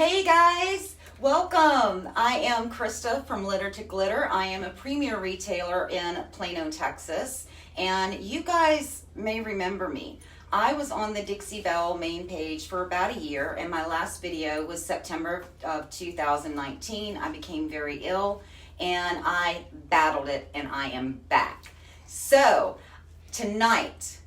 Hey guys, welcome. I am Krista from Litter to Glitter. I am a premier retailer in Plano, Texas, and you guys may remember me. I was on the Dixie Belle main page for about a year, and my last video was September of 2019. I became very ill, and I battled it, and I am back. So, tonight,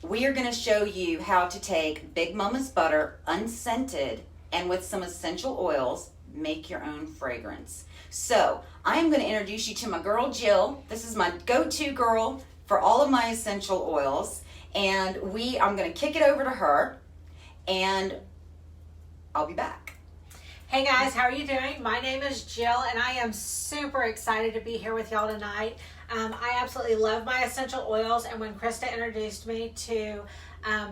we are going to show you how to take Big Mommas Butter unscented and with some essential oils, make your own fragrance. So, I am going to introduce you to my girl Jill. This is my go-to girl for all of my essential oils. And I'm going to kick it over to her, and I'll be back. Hey guys, how are you doing? My name is Jill, and I am super excited to be here with y'all tonight. I absolutely love my essential oils, and when Krista introduced me to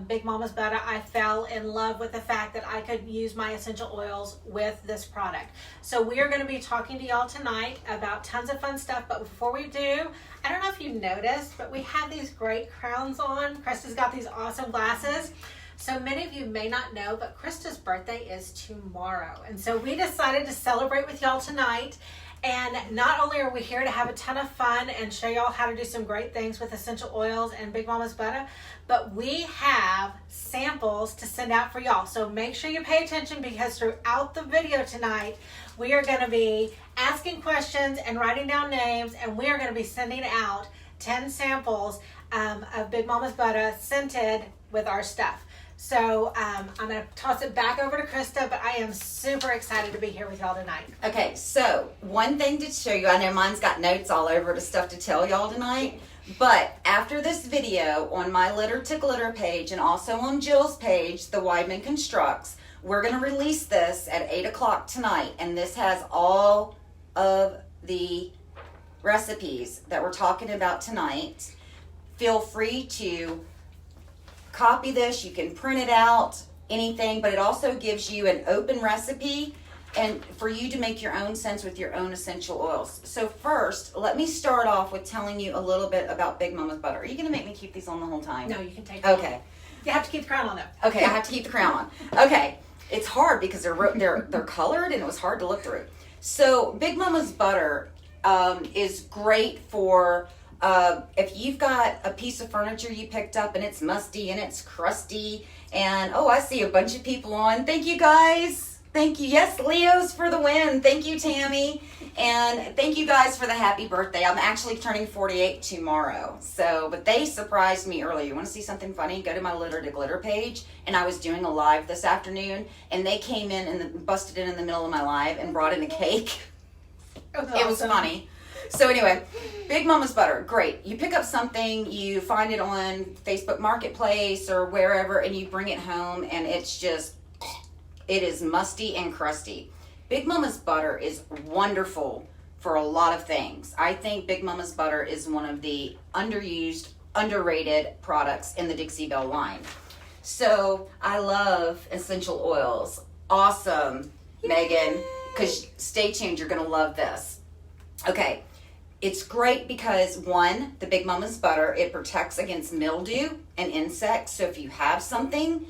Big Mommas Butter, I fell in love with the fact that I could use my essential oils with this product. So we are going to be talking to y'all tonight about tons of fun stuff, but before we do, I don't know if you noticed, but we have these great crowns on. Krista's got these awesome glasses. So many of you may not know, but Krista's birthday is tomorrow. And so we decided to celebrate with y'all tonight. And not only are we here to have a ton of fun and show y'all how to do some great things with essential oils and Big Mommas Butter, but we have samples to send out for y'all. So make sure you pay attention, because throughout the video tonight, we are going to be asking questions and writing down names, and we are going to be sending out 10 samples of Big Mommas Butter scented with our stuff. So I'm going to toss it back over to Krista, but I am super excited to be here with y'all tonight. Okay, so one thing to show you, I know mine's got notes all over the stuff to tell y'all tonight, but after this video on my Litter to Glitter page and also on Jill's page, The Weidman Constructs, we're going to release this at 8 o'clock tonight, and this has all of the recipes that we're talking about tonight. Feel free to copy this, you can print it out, anything, but it also gives you an open recipe and for you to make your own scents with your own essential oils. So first, let me start off with telling you a little bit about Big Mommas Butter. Are you going to make me keep these on the whole time? No, you can take them. Okay. You have to keep the crown on though. Okay, I have to keep the crown on. Okay, it's hard because they're colored and it was hard to look through. So Big Mommas Butter is great for if you've got a piece of furniture you picked up and it's musty and it's crusty, and oh, I see a bunch of people on. Thank you guys. Thank you. Yes, Leo's for the win. Thank you, Tammy. And thank you guys for the happy birthday. I'm actually turning 48 tomorrow. But they surprised me earlier. You want to see something funny? Go to my Litter to Glitter page. And I was doing a live this afternoon, and they came in and busted in the middle of my live and brought in a cake. It was funny. So anyway, Big Mommas Butter, great. You pick up something, you find it on Facebook Marketplace or wherever, and you bring it home, and it is musty and crusty. Big Mommas Butter is wonderful for a lot of things. I think Big Mommas Butter is one of the underused, underrated products in the Dixie Belle line. So I love essential oils. Awesome, yay, Megan, because stay tuned, you're going to love this. Okay. It's great because, one, the Big Mommas Butter, it protects against mildew and insects. So if you have something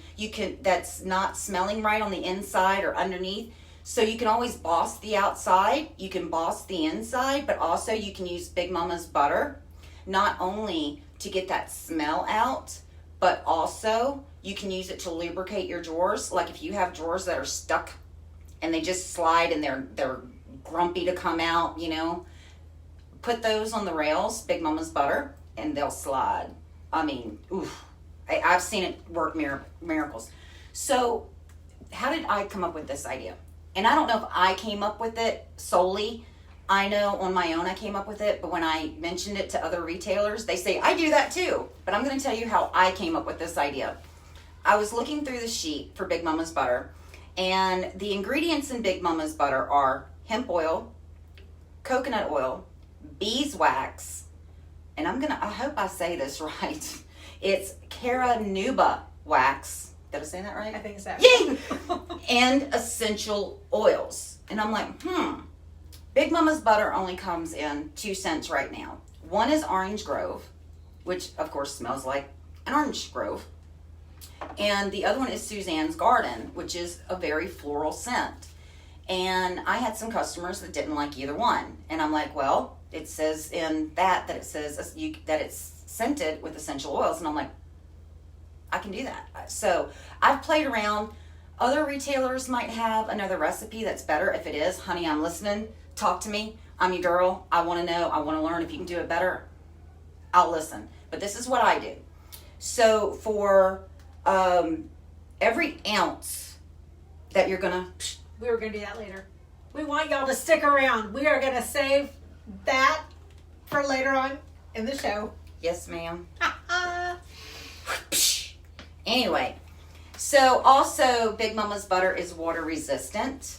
that's not smelling right on the inside or underneath, so you can always boss the outside, you can boss the inside, but also you can use Big Mommas Butter not only to get that smell out, but also you can use it to lubricate your drawers. Like if you have drawers that are stuck and they just slide and they're grumpy to come out, put those on the rails, Big Mommas Butter, and they'll slide. I mean, oof. I've seen it work miracles. So how did I come up with this idea? And I don't know if I came up with it solely. I know on my own I came up with it, but when I mentioned it to other retailers, they say, I do that too. But I'm going to tell you how I came up with this idea. I was looking through the sheet for Big Mommas Butter, and the ingredients in Big Mommas Butter are hemp oil, coconut oil, beeswax, and I hope I say this right. It's Caranuba wax. Did I say that right? I think so. Yay! And essential oils. And I'm like, Big Mommas Butter only comes in 2 scents right now. One is Orange Grove, which of course smells like an orange grove. And the other one is Suzanne's Garden, which is a very floral scent. And I had some customers that didn't like either one. And I'm like, well, it says in that it says that it's scented with essential oils. And I'm like, I can do that. So I've played around. Other retailers might have another recipe that's better. If it is, honey, I'm listening. Talk to me. I'm your girl. I want to know. I want to learn. If you can do it better, I'll listen. But this is what I do. So for every ounce that you're going to... We were going to do that later. We want y'all to stick around. We are going to save that for later on in the show. Yes, ma'am. Anyway, so also Big Mommas Butter is water resistant.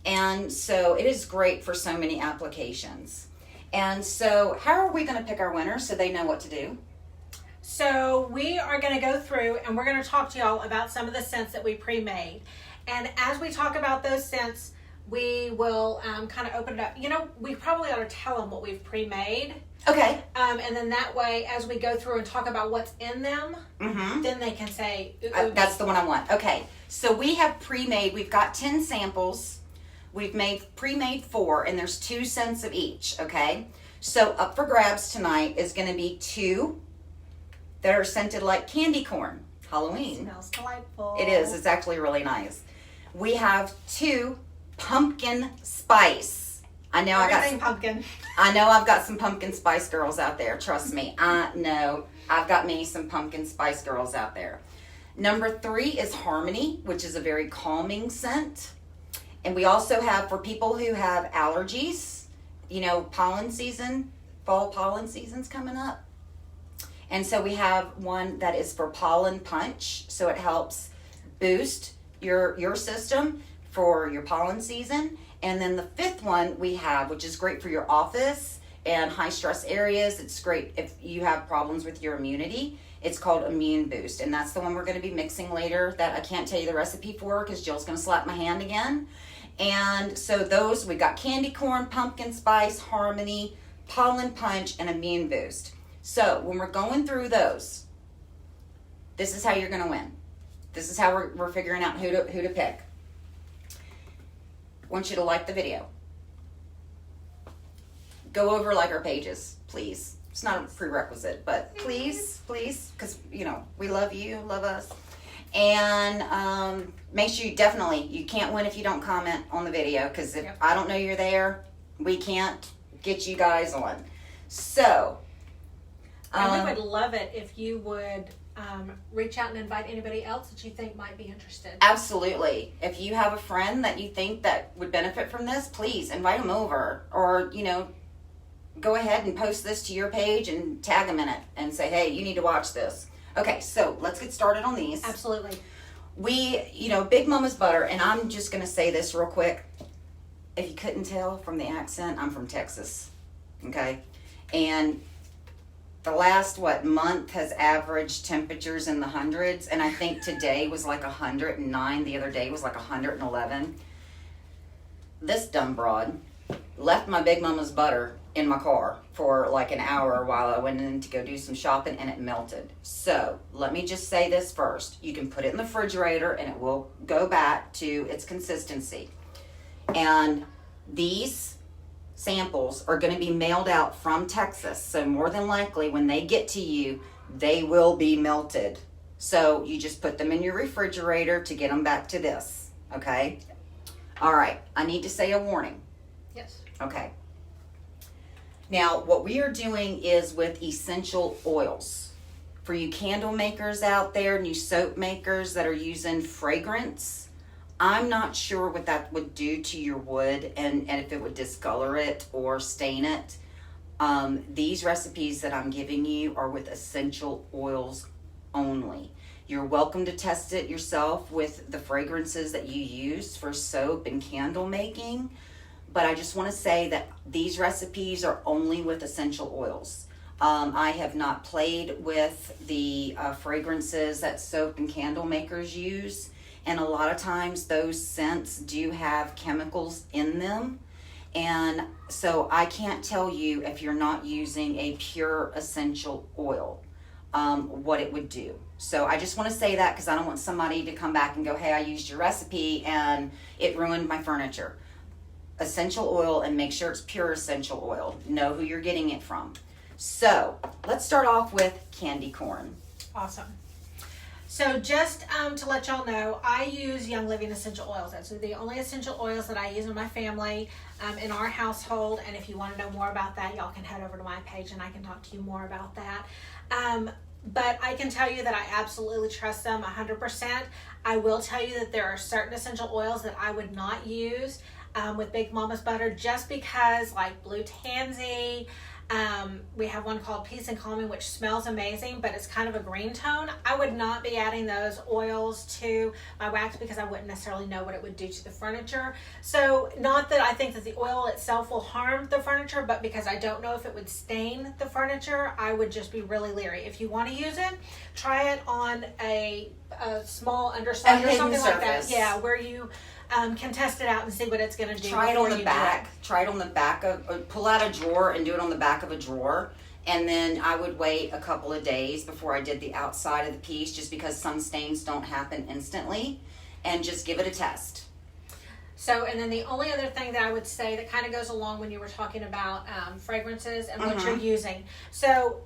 And so it is great for so many applications. And so how are we going to pick our winners so they know what to do? So we are going to go through and we're going to talk to y'all about some of the scents that we pre-made. And as we talk about those scents, we will kind of open it up. You know, we probably ought to tell them what we've pre-made. Okay. And then that way, as we go through and talk about what's in them, then they can say, that's the one I want. Okay. So we have pre-made, we've got 10 samples. We've pre-made 4, and there's 2 scents of each, okay? So up for grabs tonight is going to be 2 that are scented like candy corn. Halloween. It smells delightful. It is. It's actually really nice. We have 2 pumpkin spice. I know pumpkin. I know I've got some pumpkin spice girls out there. Trust me. I know I've got me some pumpkin spice girls out there. Number 3 is Harmony, which is a very calming scent. And we also have, for people who have allergies, you know, pollen season, fall pollen season's coming up. And so we have one that is for pollen punch. So it helps boost your system for your pollen season. And then the 5th one we have, which is great for your office and high stress areas. It's great if you have problems with your immunity. It's called Immune Boost. And that's the one we're going to be mixing later that I can't tell you the recipe for because Jill's going to slap my hand again. And so those, we got candy corn, pumpkin spice, Harmony, pollen punch, and Immune Boost. So when we're going through those, this is how you're going to win. This is how we're figuring out who to pick. I want you to like the video. Go over like our pages, please. It's not a prerequisite, but please, because, you know, we love you, love us. And make sure you can't win if you don't comment on the video, because if I don't know you're there, we can't get you guys on. So. And we would love it if you would reach out and invite anybody else that you think might be interested. Absolutely. If you have a friend that you think that would benefit from this, please invite them over. Or, you know, go ahead and post this to your page and tag them in it and say, hey, you need to watch this. Okay, so let's get started on these. Absolutely. Big Mommas Butter, and I'm just going to say this real quick. If you couldn't tell from the accent, I'm from Texas. Okay? And the last, month has averaged temperatures in the hundreds, and I think today was like 109. The other day was like 111. This dumb broad left my Big Mommas Butter in my car for like an hour while I went in to go do some shopping, and it melted. So let me just say this first. You can put it in the refrigerator and it will go back to its consistency. And these samples are going to be mailed out from Texas. So more than likely when they get to you, they will be melted. So you just put them in your refrigerator to get them back to this. Okay? All right. I need to say a warning. Yes. Okay. Now, what we are doing is with essential oils. For you candle makers out there, new soap makers that are using fragrance, I'm not sure what that would do to your wood and if it would discolor it or stain it. These recipes that I'm giving you are with essential oils only. You're welcome to test it yourself with the fragrances that you use for soap and candle making. But I just want to say that these recipes are only with essential oils. I have not played with the fragrances that soap and candle makers use. And a lot of times those scents do have chemicals in them. And so I can't tell you if you're not using a pure essential oil. what it would do. So I just want to say that because I don't want somebody to come back and go, hey, I used your recipe and it ruined my furniture. Essential oil, and make sure it's pure essential oil. Know who you're getting it from. So let's start off with candy corn. Awesome. So just to let y'all know, I use Young Living essential oils. That's the only essential oils that I use in my family, in our household. And if you want to know more about that, y'all can head over to my page and I can talk to you more about that. But I can tell you that I absolutely trust them 100%. I will tell you that there are certain essential oils that I would not use with Big Mommas Butter, just because, like Blue Tansy, we have one called Peace and Calming, which smells amazing, but it's kind of a green tone. I would not be adding those oils to my wax because I wouldn't necessarily know what it would do to the furniture. So not that I think that the oil itself will harm the furniture, but because I don't know if it would stain the furniture, I would just be really leery. If you want to use it, try it on a small underside or something like that. Yeah, where you can test it out and see what it's going to do. Try it on the back. Try it on the back of, pull out a drawer and do it on the back of a drawer. And then I would wait a couple of days before I did the outside of the piece, just because some stains don't happen instantly, and just give it a test. So, and then the only other thing that I would say that kind of goes along when you were talking about fragrances and what you're using. So,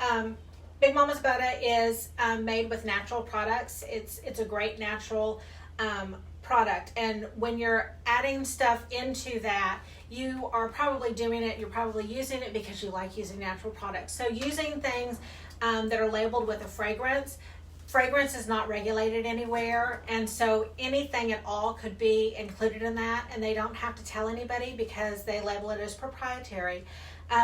Big Mommas Butter is made with natural products. It's a great natural product, and when you're adding stuff into that, you are probably doing it, you're probably using it because you like using natural products. So using things that are labeled with a fragrance is not regulated anywhere, and so anything at all could be included in that, and they don't have to tell anybody because they label it as proprietary.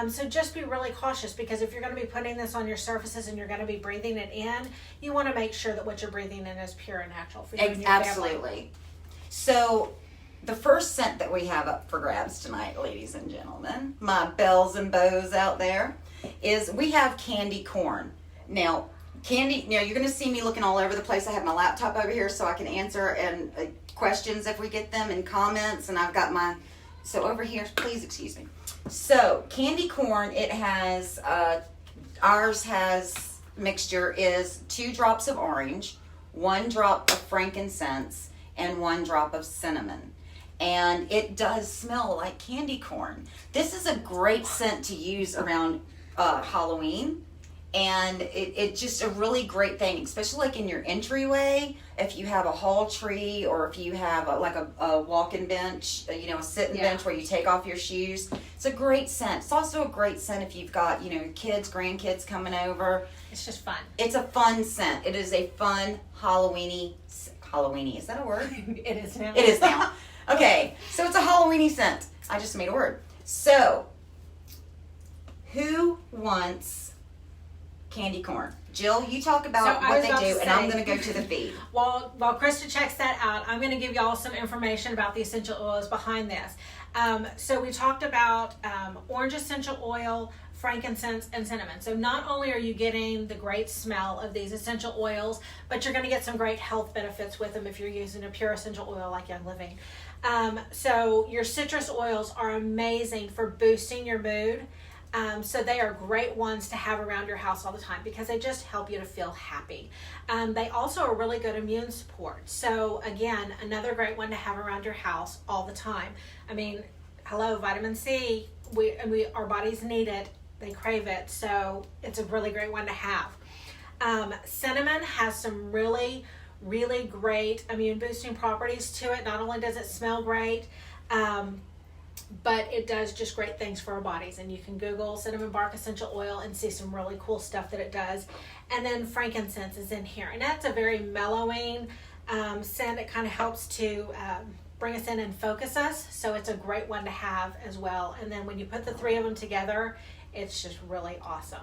So just be really cautious, because if you're going to be putting this on your surfaces and you're going to be breathing it in, you want to make sure that what you're breathing in is pure and natural for you and your Absolutely. family. So the first scent that we have up for grabs tonight, ladies and gentlemen, my belles and beaux out there, is we have candy corn. Now, you're going to see me looking all over the place. I have my laptop over here so I can answer and questions if we get them, and comments, and I've got so over here, please excuse me. So candy corn, it has, ours has mixture is 2 drops of orange, 1 drop of frankincense, and 1 drop of cinnamon. And it does smell like candy corn. This is a great scent to use around Halloween. And it's just a really great thing, especially like in your entryway, if you have a hall tree, or if you have a walk-in bench, a sitting bench where you take off your shoes. It's a great scent. It's also a great scent if you've got, your kids, grandkids coming over. It's just fun. It's a fun scent. It is a fun Halloweeny, is that a word? It is now. It is now. Okay, so it's a Halloweeny scent. I just made a word. So, who wants candy corn? Jill, you talk about what they do, and I'm going to go to the feed. While Krista checks that out, I'm going to give y'all some information about the essential oils behind this. So we talked about orange essential oil, frankincense, and cinnamon. So not only are you getting the great smell of these essential oils, but you're going to get some great health benefits with them if you're using a pure essential oil like Young Living. So your citrus oils are amazing for boosting your mood. So they are great ones to have around your house all the time because they just help you to feel happy. They also are really good immune support. So again, another great one to have around your house all the time. I mean, hello, vitamin C, our bodies need it, they crave it, so it's a really great one to have. Cinnamon has some really, really great immune boosting properties to it. Not only does it smell great, but it does just great things for our bodies, and you can Google cinnamon bark essential oil and see some really cool stuff that it does. And then frankincense is in here, and that's a very mellowing scent. It kind of helps to bring us in and focus us, so it's a great one to have as well. And then when you put the 3 of them together, it's just really awesome.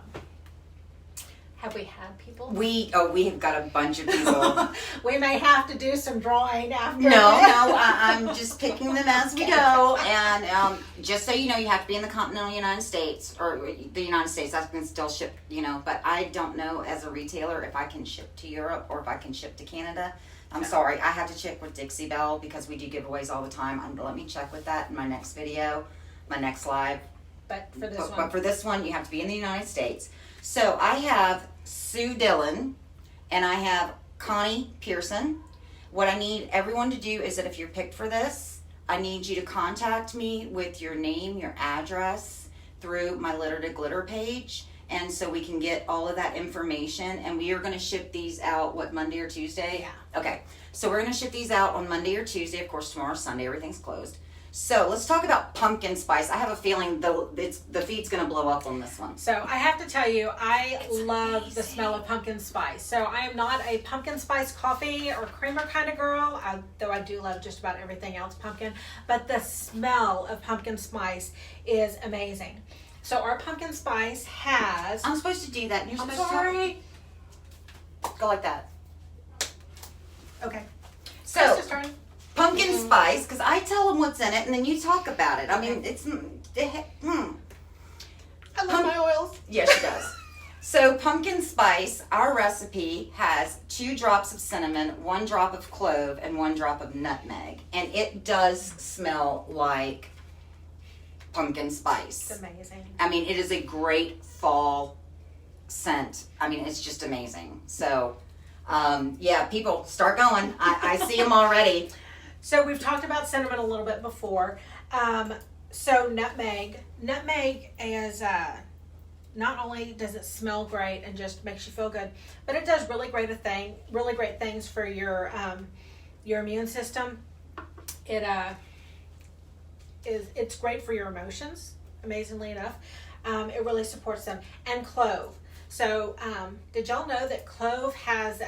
Have we had people? We have got a bunch of people. We may have to do some drawing after. No, I'm just picking them as we go. And just so you know, you have to be in the continental United States, or the United States. I can still ship, but I don't know as a retailer if I can ship to Europe or if I can ship to Canada. I'm sorry, I have to check with Dixie, Belle, because we do giveaways all the time. Let me check with that in my next video, my next live. But for this but, one. but for this one, you have to be in the United States. So I have Sue Dillon and I have Connie Pearson. What I need everyone to do is that if you're picked for this, I need you to contact me with your name, your address through my Litter to Glitter page. And so we can get all of that information. And we are going to ship these out, what, Monday or Tuesday? Yeah. Okay. So we're going to ship these out on Monday or Tuesday. Of course, tomorrow's Sunday. Everything's closed. So let's talk about pumpkin spice. I have a feeling the feed's going to blow up on this one. So I have to tell you, I love the smell of pumpkin spice. So I am not a pumpkin spice coffee or creamer kind of girl, though I do love just about everything else pumpkin. But the smell of pumpkin spice is amazing. So our pumpkin spice has... I'm supposed to do that. And you're I'm supposed sorry. to go like that. Okay. So... Krista's turn. Pumpkin spice, because I tell them what's in it, and then you talk about it. I mean, it's I love my oils. Yeah, she does. So pumpkin spice, our recipe has 2 drops of cinnamon, 1 drop of clove, and 1 drop of nutmeg, and it does smell like pumpkin spice. It's amazing. I mean, it is a great fall scent. I mean, it's just amazing. So, yeah, people start going. I see them already. So we've talked about cinnamon a little bit before. So nutmeg is not only does it smell great and just makes you feel good, but it does really great things for your immune system. It's great for your emotions. Amazingly enough, it really supports them. And clove. So did y'all know that clove has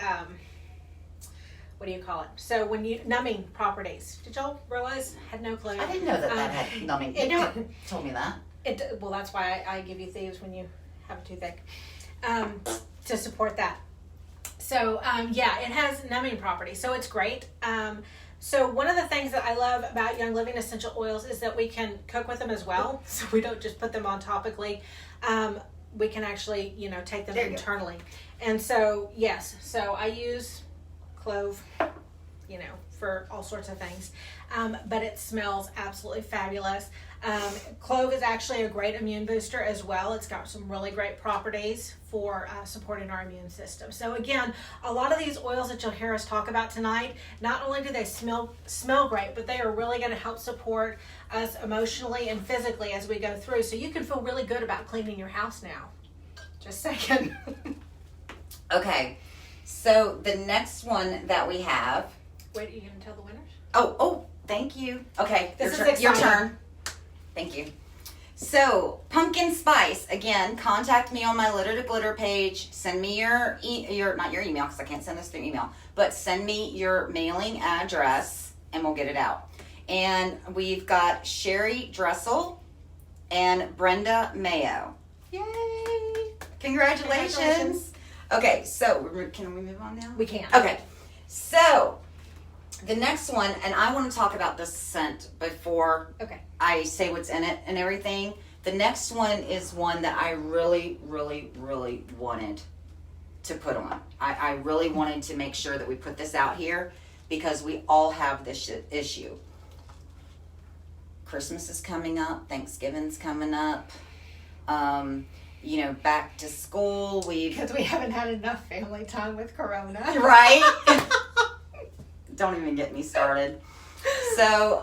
what do you call it? So when you numbing properties. Did y'all realize? Had no clue. I didn't know that had numbing. You told me that. Well, that's why I give you thieves when you have a toothache, to support that. So yeah, it has numbing properties, so it's great. So one of the things that I love about Young Living essential oils is that we can cook with them as well. So we don't just put them on topically. We can actually, take them internally. And so yes, so I use clove, for all sorts of things. But it smells absolutely fabulous. Clove is actually a great immune booster as well. It's got some really great properties for supporting our immune system. So again, a lot of these oils that you'll hear us talk about tonight, not only do they smell great, but they are really going to help support us emotionally and physically as we go through. So you can feel really good about cleaning your house now. Just saying. Okay. So the next one that we have. Wait, are you going to tell the winners? Oh, thank you. Okay, This is your exciting. turn. Thank you. So pumpkin spice, again, contact me on my Litter to Glitter page. Send me your not your email because I can't send this through email, but send me your mailing address and we'll get it out. And we've got Sherry Dressel and Brenda Mayo. Yay! Congratulations. Okay, so can we move on now? We can. Okay, so the next one, and I want to talk about this scent before I say what's in it and everything. The next one is one that I really, really, really wanted to put on. I really wanted to make sure that we put this out here because we all have this issue. Christmas is coming up. Thanksgiving's coming up. Back to school. Because we haven't had enough family time with Corona. Right? Don't even get me started. So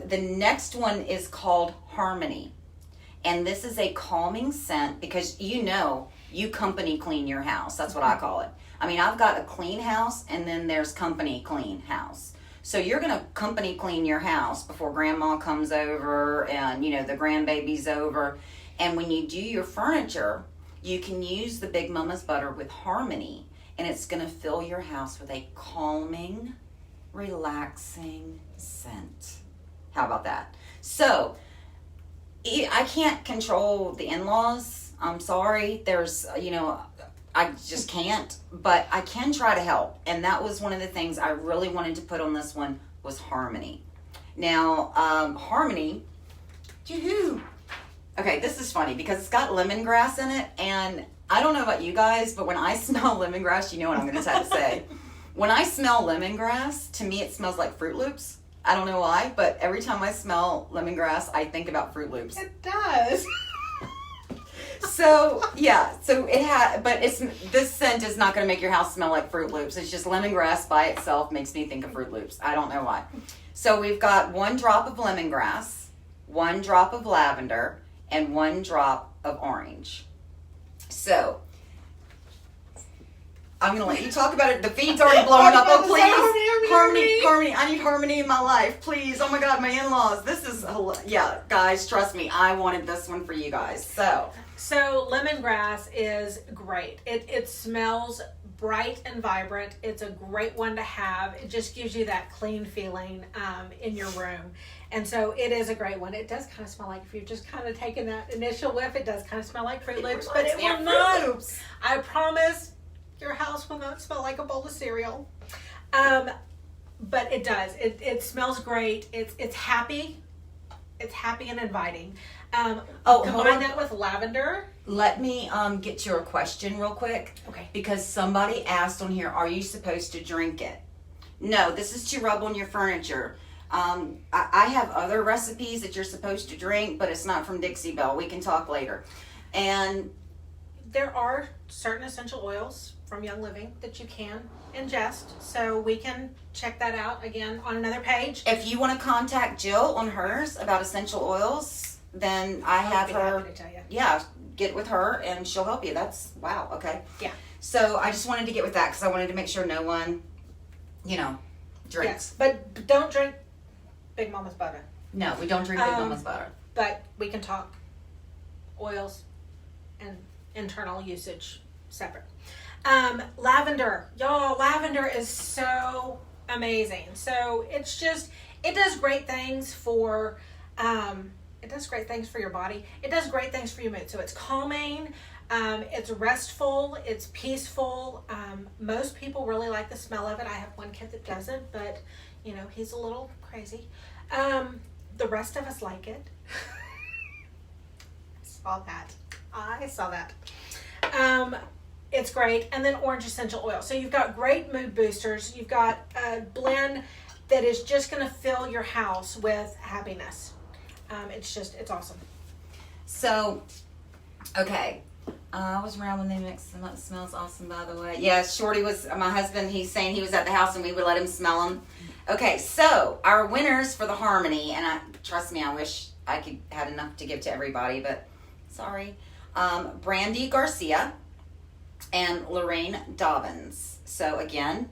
the next one is called Harmony. And this is a calming scent because you company clean your house. That's what I call it. I mean, I've got a clean house and then there's company clean house. So you're going to company clean your house before grandma comes over and, the grandbaby's over. And when you do your furniture, you can use the Big Mommas Butter with Harmony. And it's going to fill your house with a calming, relaxing scent. How about that? So, I can't control the in-laws. I'm sorry. There's, I just can't. But I can try to help. And that was one of the things I really wanted to put on this one was Harmony. Now, Harmony, yoo-hoo. Okay, this is funny because it's got lemongrass in it. And I don't know about you guys, but when I smell lemongrass, you know what I'm going to have to say. When I smell lemongrass, to me it smells like Fruit Loops. I don't know why, but every time I smell lemongrass, I think about Fruit Loops. It does. So yeah, so it had, but this scent is not going to make your house smell like Fruit Loops. It's just lemongrass by itself makes me think of Fruit Loops. I don't know why. So we've got 1 drop of lemongrass, 1 drop of lavender, and 1 drop of orange. So I'm going to let you talk about it. The feed's already blowing up. Oh, please. Harmony. I need harmony in my life. Please. Oh, my God. My in-laws. This is, yeah, guys, trust me. I wanted this one for you guys. So lemongrass is great. It smells bright and vibrant. It's a great one to have. It just gives you that clean feeling in your room. And so it is a great one. It does kind of smell like, if you've just kind of taken that initial whiff, it does kind of smell like Fruit Loops, but it will not. I promise your house will not smell like a bowl of cereal. But it does. It smells great. It's happy. It's happy and inviting. Combine that with lavender. Let me get to your question real quick. Okay. Because somebody asked on here, are you supposed to drink it? No, this is to rub on your furniture. I have other recipes that you're supposed to drink, but it's not from Dixie Belle. We can talk later. And there are certain essential oils from Young Living that you can ingest, so we can check that out again on another page. If you want to contact Jill on hers about essential oils, then I have her. Happy to tell you. Yeah, get with her and she'll help you. That's wow. Okay. Yeah. So I just wanted to get with that because I wanted to make sure no one, drinks. Yes, but don't drink Big Mommas Butter. No, we don't drink Big Mommas Butter. But we can talk oils and internal usage separate. Lavender, y'all. Lavender is so amazing. So it does great things for. It does great things for your body. It does great things for your mood. So it's calming. It's restful. It's peaceful. Most people really like the smell of it. I have one kid that doesn't, but he's a little crazy. The rest of us like it. I saw that. It's great. And then orange essential oil. So you've got great mood boosters. You've got a blend that is just going to fill your house with happiness. It's awesome. So, okay. I was around when they mixed them up. It smells awesome, by the way. Yeah, Shorty was, my husband, he's saying he was at the house and we would let him smell them. Okay, so our winners for the Harmony, and trust me, I wish I could had enough to give to everybody, but sorry. Brandy Garcia and Lorraine Dobbins. So again,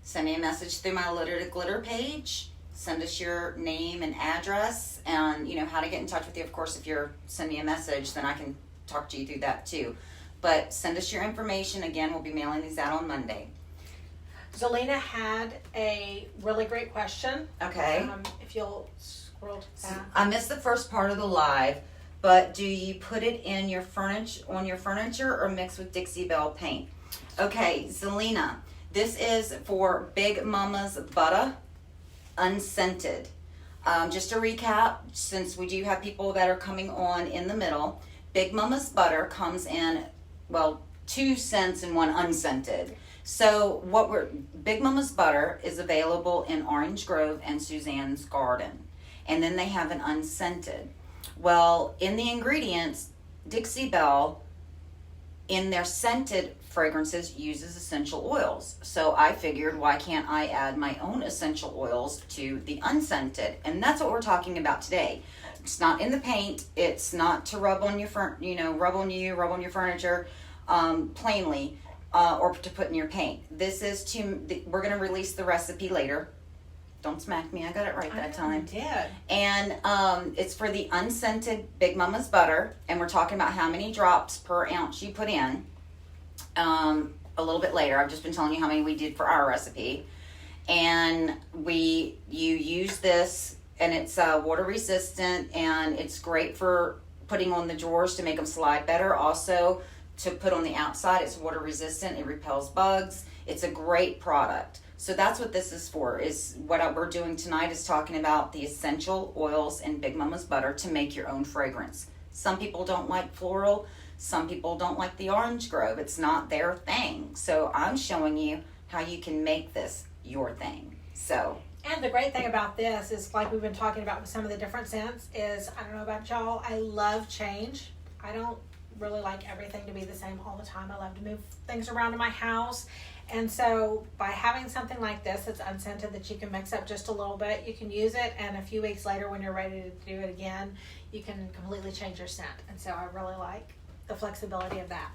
send me a message through my Litter to Glitter page. Send us your name and address and, how to get in touch with you. Of course, if you're send me a message, then I can talk to you through that too. But send us your information. Again, we'll be mailing these out on Monday. Zelina had a really great question. Okay. If you'll scroll to that. I missed the first part of the live, but do you put it in your on your furniture or mix with Dixie Belle paint? Okay, Zelina, this is for Big Mommas Butter. Unscented. Just to recap, since we do have people that are coming on in the middle, Big Mommas Butter comes in, 2 scents and 1 unscented. So Big Mommas Butter is available in Orange Grove and Suzanne's Garden. And then they have an unscented. Well, in the ingredients, Dixie Belle, in their scented fragrances, uses essential oils. So I figured, why can't I add my own essential oils to the unscented? And that's what we're talking about today. It's not in the paint. It's not to rub on your rub on your furniture, plainly, or to put in your paint. This is we're going to release the recipe later. Don't smack me. I got it right that time. You did. And it's for the unscented Big Mommas Butter. And we're talking about how many drops per ounce you put in. A little bit later. I've just been telling you how many we did for our recipe. And you use this, and it's water resistant, and it's great for putting on the drawers to make them slide better. Also, to put on the outside, it's water resistant. It repels bugs. It's a great product. So that's what this is for. Is what we're doing tonight is talking about the essential oils in Big Mommas Butter to make your own fragrance. Some people don't like floral. Some people don't like the Orange Grove. It's not their thing. So I'm showing you how you can make this your thing. So. And the great thing about this is, like we've been talking about with some of the different scents, is, I don't know about y'all, I love change. I don't really like everything to be the same all the time. I love to move things around in my house. And so by having something like this that's unscented that you can mix up just a little bit, you can use it, and a few weeks later when you're ready to do it again, you can completely change your scent. And so I really like the flexibility of that.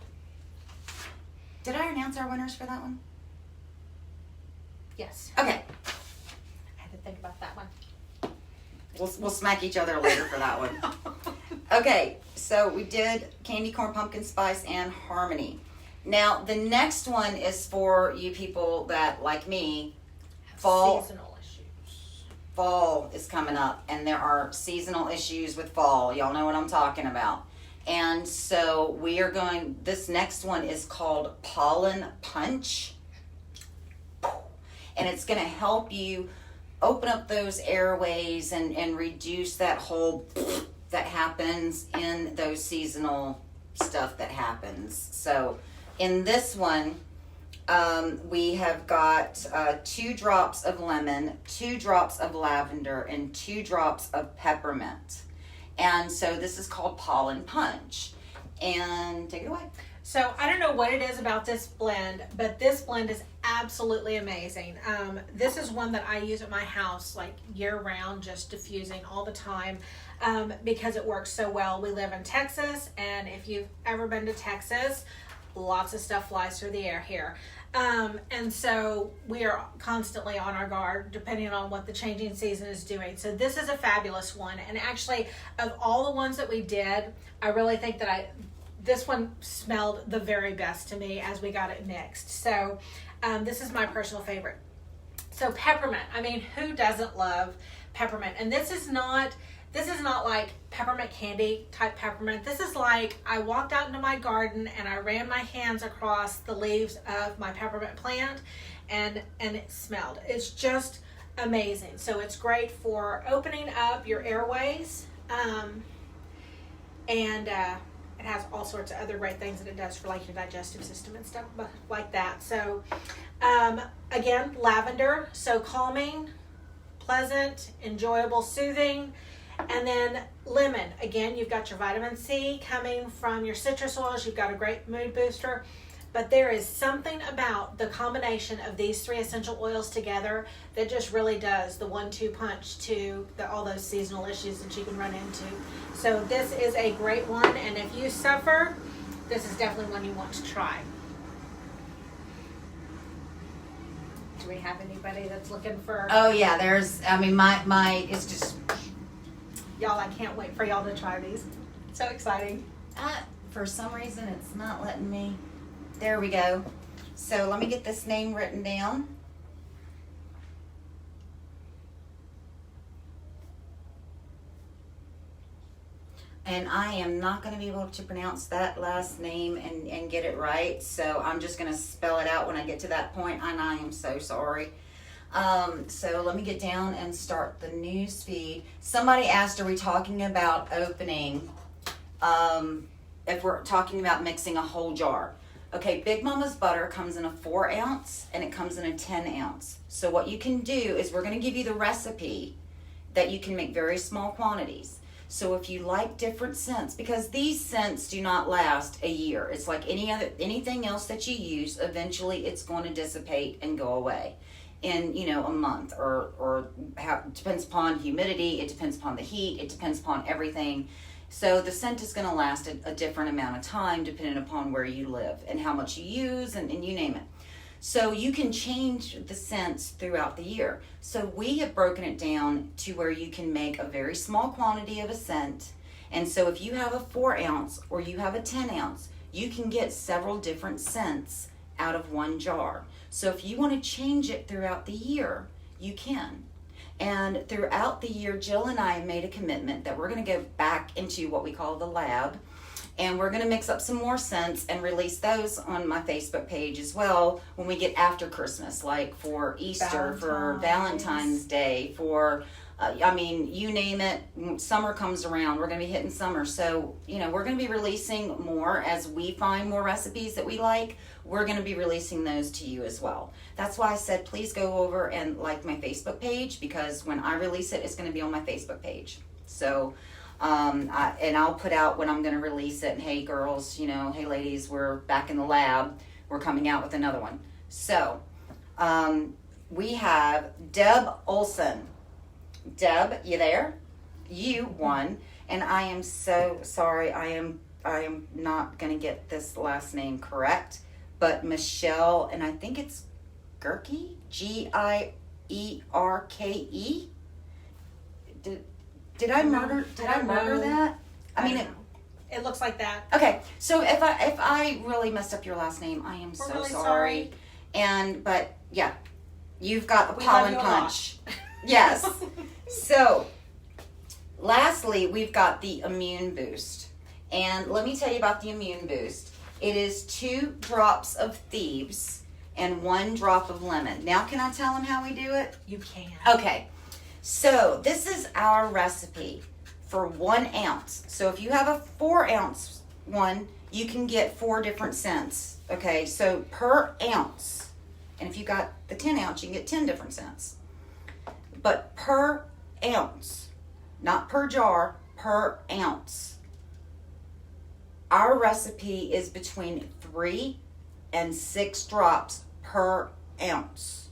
Did I announce our winners for that one? Yes. Okay. I had to think about that one. We'll smack each other later for that one. Okay, so we did candy corn, pumpkin spice, and harmony. Now, the next one is for you people that, like me, Seasonal issues. fall is coming up, and there are seasonal issues with fall. Y'all know what I'm talking about. And so we are going, this next one is called Pollen Punch. And it's going to help you open up those airways and reduce that whole that happens in those seasonal stuff that happens. So in this one, we have got 2 drops of lemon, 2 drops of lavender, and 2 drops of peppermint. And so this is called Pollen Punch. And take it away. So I don't know what it is about this blend, but this blend is absolutely amazing. This is one that I use at my house like year round, just diffusing all the time, because it works so well. We live in Texas, and if you've ever been to Texas, lots of stuff flies through the air here. And so we are constantly on our guard depending on what the changing season is doing. So this is a fabulous one. And actually, of all the ones that we did, I really think that this one smelled the very best to me as we got it mixed. So this is my personal favorite. So peppermint, I mean, who doesn't love peppermint? And this is not like peppermint candy type peppermint. This is like I walked out into my garden and I ran my hands across the leaves of my peppermint plant, and it smelled. It's just amazing. So it's great for opening up your airways, and it has all sorts of other great things that it does for like your digestive system and stuff like that. So again, lavender, so calming, pleasant, enjoyable, soothing. And then lemon, again, you've got your vitamin C coming from your citrus oils. You've got a great mood booster. But there is something about the combination of these 3 essential oils together that just really does the 1-2 punch to all those seasonal issues that you can run into. So this is a great one, and if you suffer, this is definitely one you want to try. Do we have anybody that's looking for? Oh yeah, there's, I mean, my it's just, Y'all, I can't wait for y'all to try these. So exciting. for some reason it's not letting me. There we go. So let me get this name written down. And I am not going to be able to pronounce that last name and get it right. So I'm just going to spell it out when I get to that point. And I am so sorry. So let me get down and start the news feed. Somebody asked, are we talking about opening, if we're talking about mixing a whole jar? Okay, Big Mommas Butter comes in a 4 ounce and it comes in a 10 ounce. So what you can do is we're going to give you the recipe that you can make very small quantities. So if you like different scents, because these scents do not last a year. It's like anything else that you use, eventually it's going to dissipate and go away in, a month or it depends upon humidity, it depends upon the heat, it depends upon everything. So the scent is going to last a different amount of time depending upon where you live and how much you use and you name it. So you can change the scents throughout the year. So we have broken it down to where you can make a very small quantity of a scent. And so if you have a 4 ounce or you have a 10 ounce, you can get several different scents out of one jar. So if you want to change it throughout the year, you can. And throughout the year, Jill and I have made a commitment that we're going to go back into what we call the lab. And we're going to mix up some more scents and release those on my Facebook page as well when we get after Christmas, like for Easter, for Valentine's Day, for, you name it. Summer comes around, we're going to be hitting summer. So, we're going to be releasing more as we find more recipes that we like. We're going to be releasing those to you as well. That's why I said, please go over and like my Facebook page, because when I release it, it's going to be on my Facebook page. So, And I'll put out when I'm going to release it. And hey, girls, you know, hey, ladies, we're back in the lab. We're coming out with another one. So we have Deb Olson. Deb, you there? You won. And I am so sorry. I am not going to get this last name correct. But Michelle, and I think it's Gerke, Gierke. Did I murder that? I mean, it looks like that. Okay, so if I really messed up your last name, I am We're so really sorry. But yeah, you've got the We pollen love you a punch. Yes. So, lastly, we've got the immune boost, and let me tell you about the immune boost. It is 2 drops of thieves and 1 drop of lemon. Now, can I tell them how we do it? You can. Okay. So this is our recipe for 1 ounce. So if you have a 4 ounce one, you can get 4 different scents. Okay, so per ounce. And if you got the 10 ounce, you can get 10 different scents. But per ounce, not per jar, per ounce. Our recipe is between 3 and 6 drops per ounce.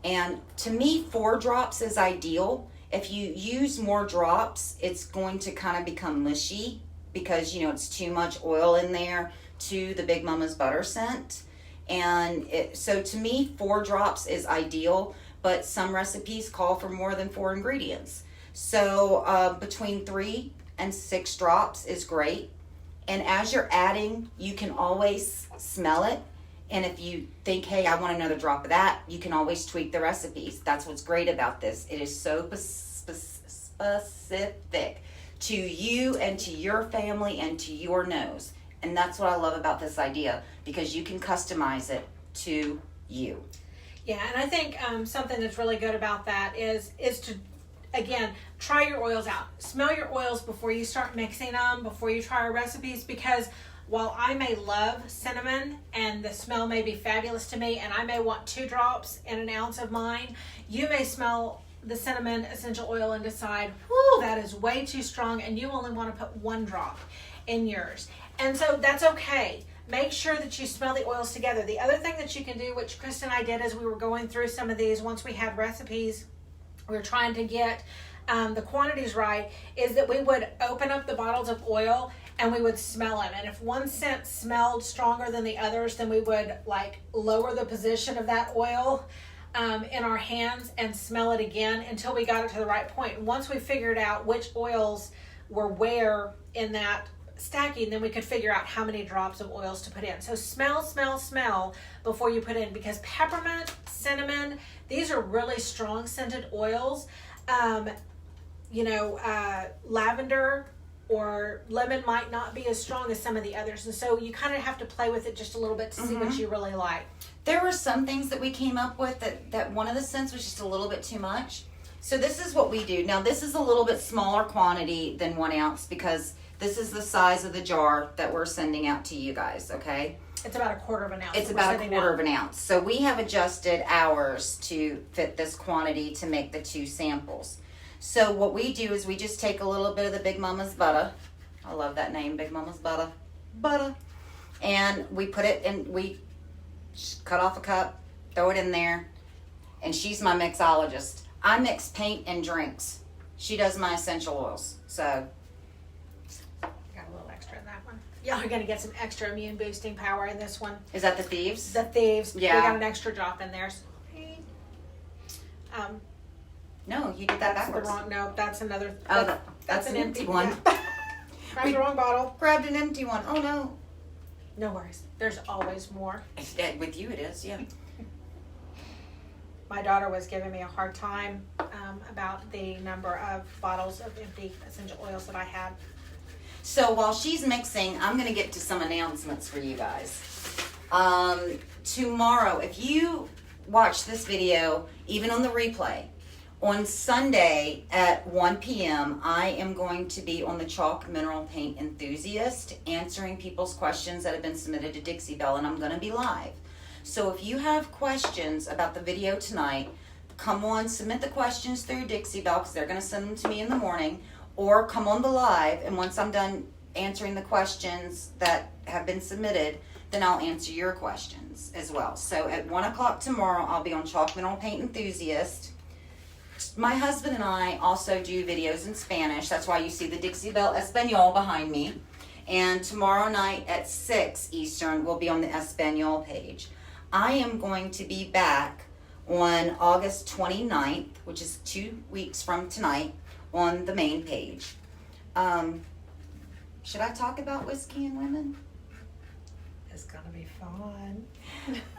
And to me, 4 drops is ideal. If you use more drops, it's going to kind of become mushy because, you know, it's too much oil in there to the Big Mommas Butter scent. And so to me, 4 drops is ideal, but some recipes call for more than 4 ingredients. So between 3 and 6 drops is great. And as you're adding, you can always smell it. And if you think, hey, I want another drop of that, you can always tweak the recipes. That's what's great about this. It is so specific to you and to your family and to your nose. And that's what I love about this idea, because you can customize it to you. Yeah, and I think something that's really good about that is to, again, try your oils out. Smell your oils before you start mixing them, before you try our recipes, because while I may love cinnamon and the smell may be fabulous to me, and I may want 2 drops in an ounce of mine, you may smell the cinnamon essential oil and decide, whoo, that is way too strong, and you only want to put 1 drop in yours. And so that's okay. Make sure that you smell the oils together. The other thing that you can do, which Krista and I did as we were going through some of these, once we had recipes, we were trying to get the quantities right, is that we would open up the bottles of oil and we would smell them. And if one scent smelled stronger than the others, then we would like lower the position of that oil in our hands and smell it again until we got it to the right point. And once we figured out which oils were where in that stacking, then we could figure out how many drops of oils to put in. So smell, smell, smell before you put in, because peppermint, cinnamon, these are really strong scented oils. Lavender or lemon might not be as strong as some of the others. And so you kind of have to play with it just a little bit to see what you really like. There were some things that we came up with that one of the scents was just a little bit too much. So this is what we do. Now this is a little bit smaller quantity than 1 ounce because this is the size of the jar that we're sending out to you guys, okay? It's about a 1/4 of an ounce. It's about a 1/4 of an ounce. So we have adjusted ours to fit this quantity to make the 2 samples. So what we do is we just take a little bit of the Big Mommas Butter. I love that name, Big Mommas Butter. Butter. And we put it in, we cut off a cup, throw it in there. And she's my mixologist. I mix paint and drinks. She does my essential oils. So. Got a little extra in that one. Y'all are going to get some extra immune boosting power in this one. Is that the Thieves? The Thieves. Yeah. We got an extra drop in there. No, you did that That's backwards. the wrong. No, that's another. Oh, that's an empty one. Yeah. Grabbed the wrong bottle. Grabbed an empty one. Oh no. No worries. There's always more. With you, it is. Yeah. My daughter was giving me a hard time about the number of bottles of empty essential oils that I had. So while she's mixing, I'm going to get to some announcements for you guys. Tomorrow, if you watch this video, even on the replay, on Sunday at 1 p.m., I am going to be on the Chalk Mineral Paint Enthusiast answering people's questions that have been submitted to Dixie Belle, and I'm going to be live. So if you have questions about the video tonight, come on, submit the questions through Dixie Belle because they're going to send them to me in the morning, or come on the live, and once I'm done answering the questions that have been submitted, then I'll answer your questions as well. So at 1 o'clock tomorrow, I'll be on Chalk Mineral Paint Enthusiast. My husband and I also do videos in Spanish. That's why you see the Dixie Belle Espanol behind me. And tomorrow night at 6 Eastern, we'll be on the Espanol page. I am going to be back on August 29th, which is 2 weeks from tonight, on the main page. Should I talk about whiskey and women? It's gonna be fun.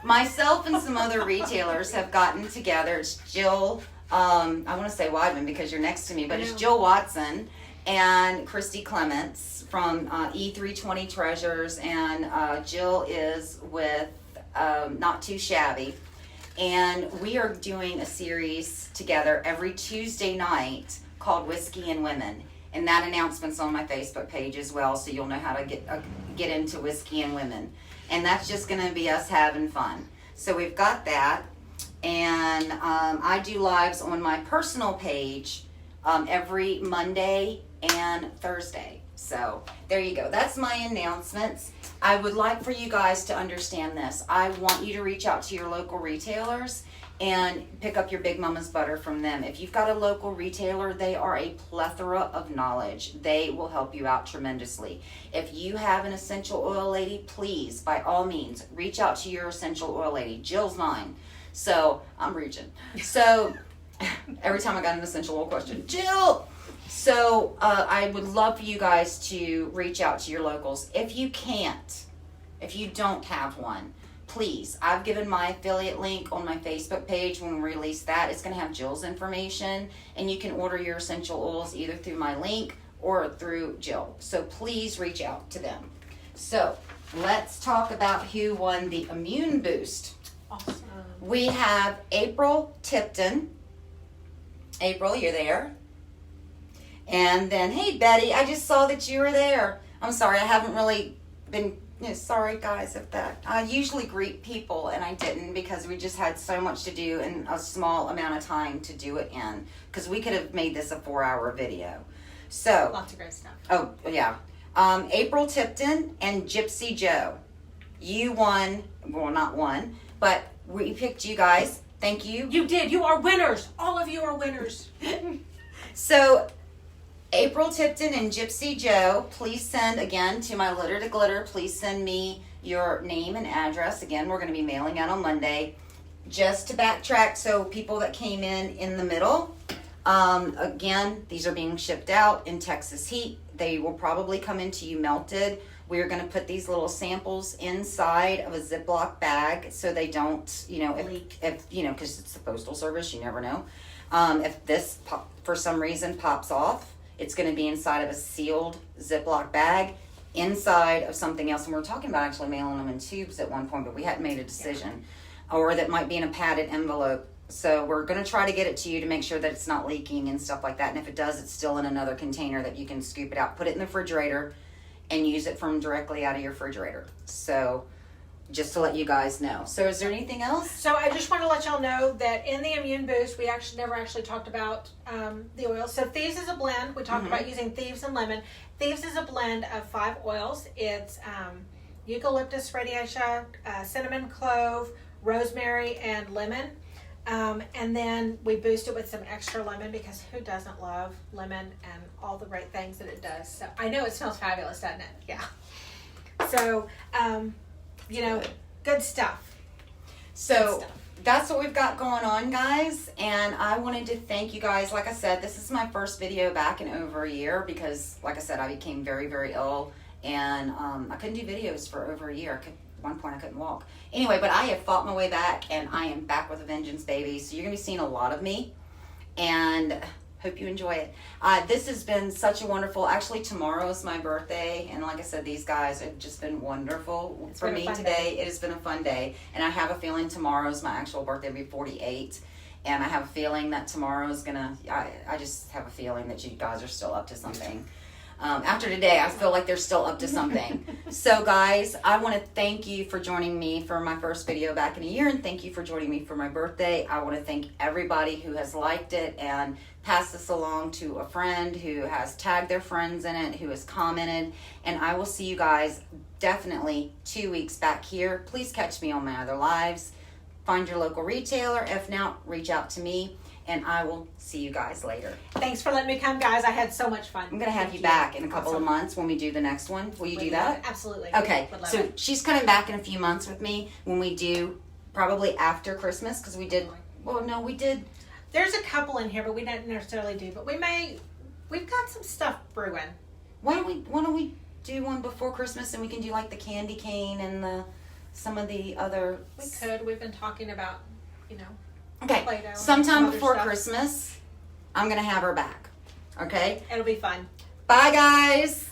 Myself and some other retailers have gotten together. It's Jill, I want to say Weidman because you're next to me, but it's Jill Watson and Christy Clements from E320 Treasures, and Jill is with Not Too Shabby. And we are doing a series together every Tuesday night called Whiskey and Women. And that announcement's on my Facebook page as well, so you'll know how to get into Whiskey and Women. And that's just going to be us having fun. So we've got that. And I do lives on my personal page every Monday and Thursday. So there you go. That's my announcements. I would like for you guys to understand this. I want you to reach out to your local retailers and pick up your Big Mommas Butter from them. If you've got a local retailer, they are a plethora of knowledge. They will help you out tremendously. If you have an essential oil lady, please, by all means, reach out to your essential oil lady. Jill's mine. So, I'm reaching. So, every time I got an essential oil question, Jill! So, I would love for you guys to reach out to your locals. If you can't, if you don't have one, please, I've given my affiliate link on my Facebook page. When we release that, it's going to have Jill's information, and you can order your essential oils either through my link or through Jill. So please reach out to them. So let's talk about who won the Immune Boost. Awesome. We have April Tipton. April, you're there. And then, hey Betty, I just saw that you were there. I'm sorry, I haven't really been... sorry guys if that. I usually greet people and I didn't because we just had so much to do in a small amount of time to do it in. Because we could have made this a 4-hour video. So. Lots of great stuff. Oh, yeah. April Tipton and Gypsy Joe. You won, well not won, but we picked you guys. Thank you. You did. You are winners. All of you are winners. So, April Tipton and Gypsy Joe, please send, again, to my Litter to Glitter, please send me your name and address. Again, we're going to be mailing out on Monday. Just to backtrack, so people that came in the middle, again, these are being shipped out in Texas heat. They will probably come into you melted. We're going to put these little samples inside of a Ziploc bag so they don't, if because it's the Postal Service, you never know. If this, for some reason, pops off, it's going to be inside of a sealed Ziploc bag, inside of something else. And we're talking about actually mailing them in tubes at one point, but we hadn't made a decision. Yeah. Or that might be in a padded envelope. So we're going to try to get it to you to make sure that it's not leaking and stuff like that. And if it does, it's still in another container that you can scoop it out, put it in the refrigerator, and use it from directly out of your refrigerator. So just to let you guys know. So is there anything else? So I just want to let y'all know that in the Immune Boost, we actually never talked about the oils. So Thieves is a blend. We talked about using Thieves and lemon. Thieves is a blend of 5 oils. It's eucalyptus radiata, cinnamon, clove, rosemary, and lemon. And then we boost it with some extra lemon because who doesn't love lemon and all the great things that it does? So I know it smells fabulous, doesn't it? Yeah. So, good stuff. So that's what we've got going on, guys. And I wanted to thank you guys. Like I said, this is my first video back in over a year because, like I said, I became very, very ill. And I couldn't do videos for over a year. At one point, I couldn't walk. Anyway, but I have fought my way back, and I am back with a vengeance, baby. So you're going to be seeing a lot of me. And hope you enjoy it. This has been such a wonderful, actually tomorrow's my birthday, and like I said, these guys have just been wonderful for me today. It has been a fun day, and I have a feeling tomorrow's my actual birthday. I'll be 48, and I have a feeling that tomorrow's gonna, I just have a feeling that you guys are still up to something. After today, I feel like they're still up to something. So guys, I want to thank you for joining me for my first video back in a year, and thank you for joining me for my birthday. I want to thank everybody who has liked it and passed this along to a friend, who has tagged their friends in it, who has commented, and I will see you guys definitely 2 weeks back here. Please catch me on my other lives. Find your local retailer. If not, reach out to me. And I will see you guys later. Thanks for letting me come, guys. I had so much fun. I'm going to have you back in a couple of months when we do the next one. Will you do that? Absolutely. Okay. So she's coming back in a few months with me when we do probably after Christmas, because we did, well, no, we did. There's a couple in here, but we don't necessarily do. But we've got some stuff brewing. Why don't we do one before Christmas, and we can do like the candy cane and some of the other. We could. We've been talking about, Okay, Play-Doh sometime and before stuff. Christmas, I'm going to have her back. Okay? It'll be fun. Bye, guys.